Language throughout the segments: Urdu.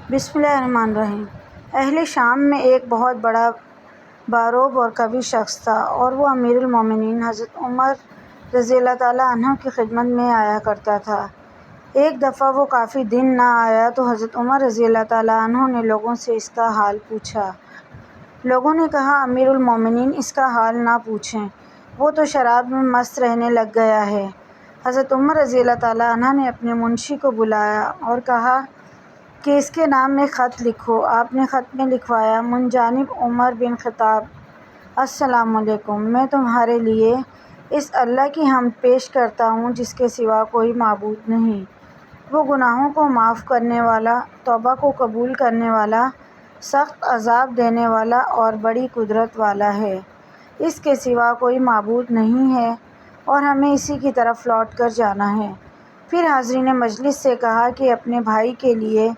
بسم اللہ الرحمن الرحیم۔ اہل شام میں ایک بہت بڑا باروب اور قوی شخص تھا، اور وہ امیر المومنین حضرت عمر رضی اللہ تعالیٰ عنہ کی خدمت میں آیا کرتا تھا۔ ایک دفعہ وہ کافی دن نہ آیا تو حضرت عمر رضی اللہ تعالیٰ عنہ نے لوگوں سے اس کا حال پوچھا۔ لوگوں نے کہا، امیر المومنین اس کا حال نہ پوچھیں، وہ تو شراب میں مست رہنے لگ گیا ہے۔ حضرت عمر رضی اللہ تعالیٰ عنہ نے اپنے منشی کو بلایا اور کہا کہ اس کے نام میں خط لکھو۔ آپ نے خط میں لکھوایا، من جانب عمر بن خطاب، السلام علیکم، میں تمہارے لیے اس اللہ کی حمد پیش کرتا ہوں جس کے سوا کوئی معبود نہیں۔ وہ گناہوں کو معاف کرنے والا، توبہ کو قبول کرنے والا، سخت عذاب دینے والا اور بڑی قدرت والا ہے۔ اس کے سوا کوئی معبود نہیں ہے اور ہمیں اسی کی طرف لوٹ کر جانا ہے۔ پھر حاضرین مجلس سے کہا کہ اپنے بھائی کے لیے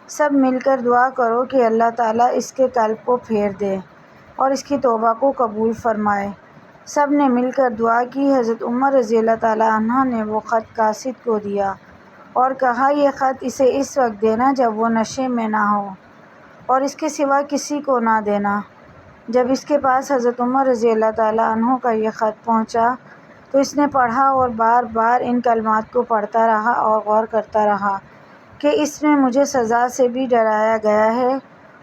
سب مل کر دعا کرو کہ اللہ تعالیٰ اس کے قلب کو پھیر دے اور اس کی توبہ کو قبول فرمائے۔ سب نے مل کر دعا کی۔ حضرت عمر رضی اللہ تعالیٰ عنہ نے وہ خط قاصد کو دیا اور کہا، یہ خط اسے اس وقت دینا جب وہ نشے میں نہ ہو اور اس کے سوا کسی کو نہ دینا۔ جب اس کے پاس حضرت عمر رضی اللہ تعالیٰ عنہ کا یہ خط پہنچا تو اس نے پڑھا اور بار بار ان کلمات کو پڑھتا رہا اور غور کرتا رہا کہ اس میں مجھے سزا سے بھی ڈرایا گیا ہے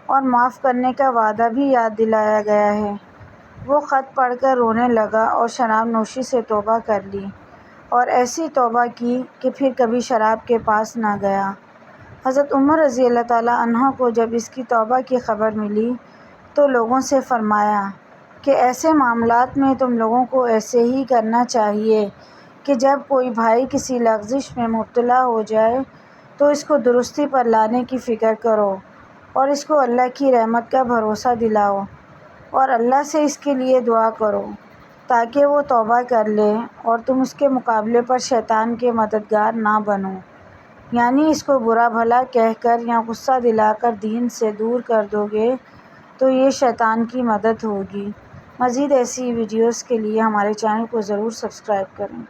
اور معاف کرنے کا وعدہ بھی یاد دلایا گیا ہے۔ وہ خط پڑھ کر رونے لگا اور شراب نوشی سے توبہ کر لی اور ایسی توبہ کی کہ پھر کبھی شراب کے پاس نہ گیا۔ حضرت عمر رضی اللہ تعالیٰ عنہ کو جب اس کی توبہ کی خبر ملی تو لوگوں سے فرمایا کہ ایسے معاملات میں تم لوگوں کو ایسے ہی کرنا چاہیے کہ جب کوئی بھائی کسی لغزش میں مبتلا ہو جائے تو اس کو درستی پر لانے کی فکر کرو اور اس کو اللہ کی رحمت کا بھروسہ دلاؤ اور اللہ سے اس کے لیے دعا کرو تاکہ وہ توبہ کر لے اور تم اس کے مقابلے پر شیطان کے مددگار نہ بنو، یعنی اس کو برا بھلا کہہ کر یا غصہ دلا کر دین سے دور کر دو گے تو یہ شیطان کی مدد ہوگی۔ مزید ایسی ویڈیوز کے لیے ہمارے چینل کو ضرور سبسکرائب کریں۔